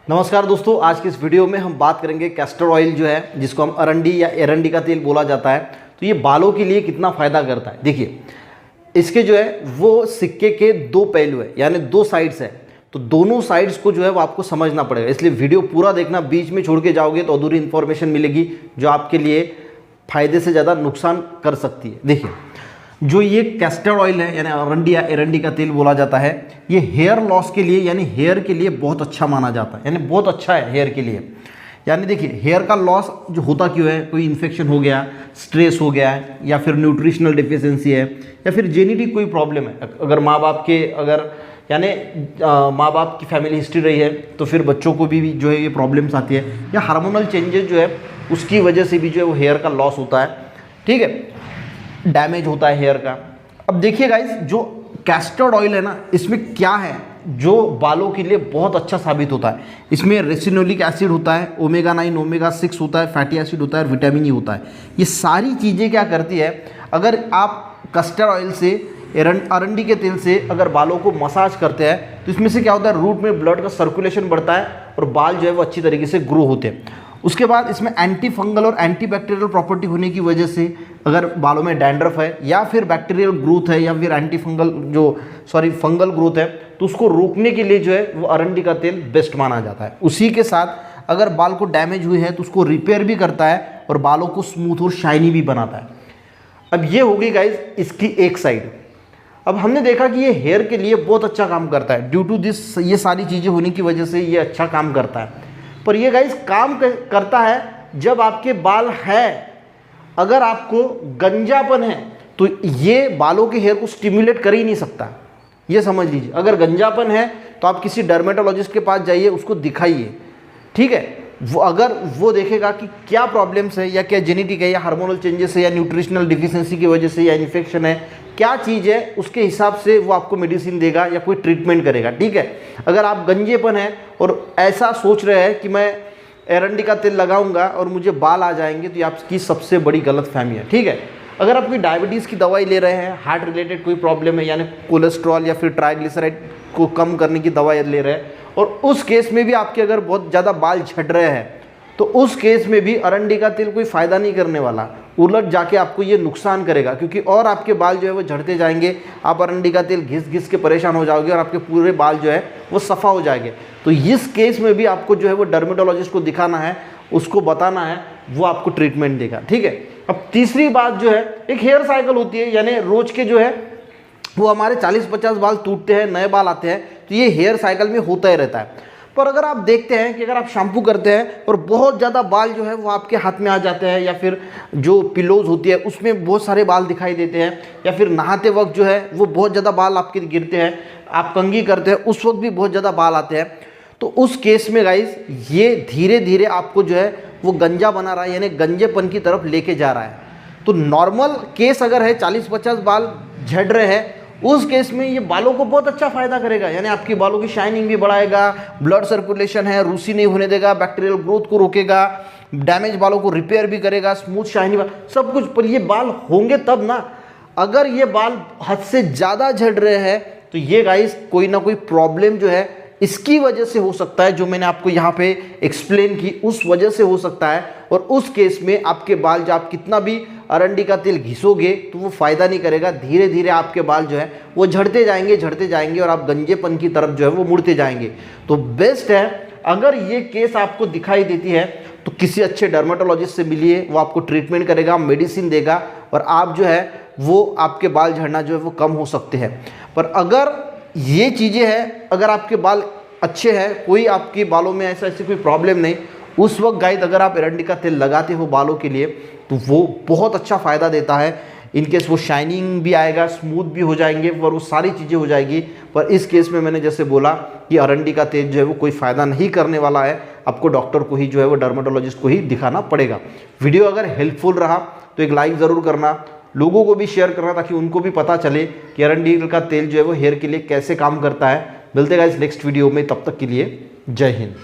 नमस्कार दोस्तों, आज की इस वीडियो में हम बात करेंगे कैस्टर ऑयल जो है, जिसको हम अरंडी या एरंडी का तेल बोला जाता है। तो ये बालों के लिए कितना फ़ायदा करता है। देखिए, इसके जो है वो सिक्के के दो पहलू है, यानी दो साइड्स है। तो दोनों साइड्स को जो है वो आपको समझना पड़ेगा, इसलिए वीडियो पूरा देखना। बीच में छोड़ के जाओगे तो अधूरी इन्फॉर्मेशन मिलेगी जो आपके लिए फ़ायदे से ज़्यादा नुकसान कर सकती है। देखिए, जो ये कैस्टर ऑयल है यानी अरंडी या एरंडी का तेल बोला जाता है, ये हेयर लॉस के लिए यानी हेयर के लिए बहुत अच्छा माना जाता है, यानी बहुत अच्छा है हेयर के लिए। यानी देखिए, हेयर का लॉस जो होता क्यों है, कोई इन्फेक्शन हो गया, स्ट्रेस हो गया है, या फिर न्यूट्रिशनल डिफिशियंसी है, या फिर जेनेटिक कोई प्रॉब्लम है। अगर माँ बाप के यानी माँ बाप की फैमिली हिस्ट्री रही है तो फिर बच्चों को भी जो है ये प्रॉब्लम्स आती है, या हार्मोनल चेंजेस जो है उसकी वजह से भी जो है वो हेयर का लॉस होता है। ठीक है, डैमेज होता है हेयर का। अब देखिए गाइस, जो कैस्टर ऑयल है ना, इसमें क्या है जो बालों के लिए बहुत अच्छा साबित होता है। इसमें रेसिनोलिक एसिड होता है, ओमेगा 9 ओमेगा 6 होता है, फैटी एसिड होता है, विटामिन ई होता है। ये सारी चीज़ें क्या करती है, अगर आप कैस्टर ऑयल से अरंडी के तेल से अगर बालों को मसाज करते हैं तो इसमें से क्या होता है, रूट में ब्लड का सर्कुलेशन बढ़ता है और बाल जो है वो अच्छी तरीके से ग्रो होते हैं। उसके बाद इसमें एंटी फंगल और एंटी बैक्टीरियल प्रॉपर्टी होने की वजह से अगर बालों में डैंड्रफ है या फिर बैक्टीरियल ग्रोथ है या फिर फंगल ग्रोथ है तो उसको रोकने के लिए जो है वो अरंडी का तेल बेस्ट माना जाता है। उसी के साथ अगर बाल को डैमेज हुई है तो उसको रिपेयर भी करता है और बालों को स्मूथ और शाइनी भी बनाता है। अब ये होगी गाइज इसकी एक साइड। अब हमने देखा कि ये हेयर के लिए बहुत अच्छा काम करता है, ड्यू टू दिस ये सारी चीज़ें होने की वजह से ये अच्छा काम करता है। पर ये गाइस काम करता है जब आपके बाल है। अगर आपको गंजापन है तो ये बालों के हेयर को स्टिमुलेट कर ही नहीं सकता, ये समझ लीजिए। अगर गंजापन है तो आप किसी डर्मेटोलॉजिस्ट के पास जाइए, उसको दिखाइए। ठीक है, वो देखेगा कि क्या प्रॉब्लम्स है, या क्या जेनेटिक है, या हार्मोनल चेंजेस है, या न्यूट्रिशनल डिफिशियंसी की वजह से, या इन्फेक्शन है, क्या चीज़ है, उसके हिसाब से वो आपको मेडिसिन देगा या कोई ट्रीटमेंट करेगा। ठीक है, अगर आप गंजेपन है और ऐसा सोच रहे हैं कि मैं एरंडी का तेल लगाऊंगा और मुझे बाल आ जाएंगे, तो ये आपकी सबसे बड़ी गलतफहमी है। ठीक है, अगर आप कोई डायबिटीज़ की दवाई ले रहे हैं, हार्ट रिलेटेड कोई प्रॉब्लम है, यानी कोलेस्ट्रॉल या फिर ट्राइग्लिसराइड को कम करने की दवाई ले रहे हैं, और उस केस में भी आपके अगर बहुत ज़्यादा बाल झड़ रहे हैं तो उस केस में भी अरंडी का तेल कोई फ़ायदा नहीं करने वाला, उलट जाके आपको ये नुकसान करेगा, क्योंकि और आपके बाल जो है वो झड़ते जाएंगे। आप अरंडी का तेल घिस घिस के परेशान हो जाओगे और आपके पूरे बाल जो है वो सफ़ा हो जाएंगे। तो इस केस में भी आपको जो है वो डर्मेटोलॉजिस्ट को दिखाना है, उसको बताना है, वो आपको ट्रीटमेंट देगा। ठीक है, अब तीसरी बात जो है, एक हेयर साइकिल होती है, यानी रोज के जो है वो हमारे 40-50 बाल टूटते हैं, नए बाल आते हैं, तो ये हेयर साइकिल में होता ही रहता है। पर अगर आप देखते हैं कि अगर आप शैम्पू करते हैं और बहुत ज़्यादा बाल जो है वो आपके हाथ में आ जाते हैं, या फिर जो पिलोज होती है उसमें बहुत सारे बाल दिखाई देते हैं, या फिर नहाते वक्त जो है वो बहुत ज़्यादा बाल आपके गिरते हैं, आप कंघी करते हैं उस वक्त भी बहुत ज़्यादा बाल आते हैं, तो उस केस में गाइज ये धीरे धीरे आपको जो है वो गंजा बना रहा है, यानी गंजेपन की तरफ लेके जा रहा है। तो नॉर्मल केस अगर है 40-50 बाल झड़ रहे हैं, उस केस में ये बालों को बहुत अच्छा फायदा करेगा, यानी आपकी बालों की शाइनिंग भी बढ़ाएगा, ब्लड सर्कुलेशन है, रूसी नहीं होने देगा, बैक्टीरियल ग्रोथ को रोकेगा, डैमेज बालों को रिपेयर भी करेगा, स्मूथ शाइनी सब कुछ। पर ये बाल होंगे तब ना। अगर ये बाल हद से ज़्यादा झड़ रहे हैं तो ये गाइस कोई ना कोई प्रॉब्लम जो है इसकी वजह से हो सकता है, जो मैंने आपको यहाँ पे एक्सप्लेन की उस वजह से हो सकता है। और उस केस में आपके बाल जो आप कितना भी अरंडी का तेल घिसोगे तो वो फ़ायदा नहीं करेगा, धीरे धीरे आपके बाल जो है वो झड़ते जाएंगे और आप गंजेपन की तरफ जो है वो मुड़ते जाएंगे। तो बेस्ट है, अगर ये केस आपको दिखाई देती है तो किसी अच्छे डर्मेटोलॉजिस्ट से मिलिए, वो आपको ट्रीटमेंट करेगा, मेडिसिन देगा, और आप जो है वो आपके बाल झड़ना जो है वो कम हो सकते हैं। पर अगर ये चीज़ें हैं, अगर आपके बाल अच्छे हैं, कोई आपके बालों में ऐसी कोई प्रॉब्लम नहीं, उस वक्त गाइस अगर आप एरंडी का तेल लगाते हो बालों के लिए तो वो बहुत अच्छा फ़ायदा देता है। इनकेस वो शाइनिंग भी आएगा, स्मूथ भी हो जाएंगे, और वो सारी चीज़ें हो जाएगी। पर इस केस में मैंने जैसे बोला कि अरंडी का तेल जो है वो कोई फ़ायदा नहीं करने वाला है, आपको डॉक्टर को ही जो है वो डर्मेटोलॉजिस्ट को ही दिखाना पड़ेगा। वीडियो अगर हेल्पफुल रहा तो एक लाइक ज़रूर करना, लोगों को भी शेयर करना, ताकि उनको भी पता चले कि अरंडी का तेल जो है वो हेयर के लिए कैसे काम करता है। मिलते हैं गाइस नेक्स्ट वीडियो में, तब तक के लिए जय हिंद।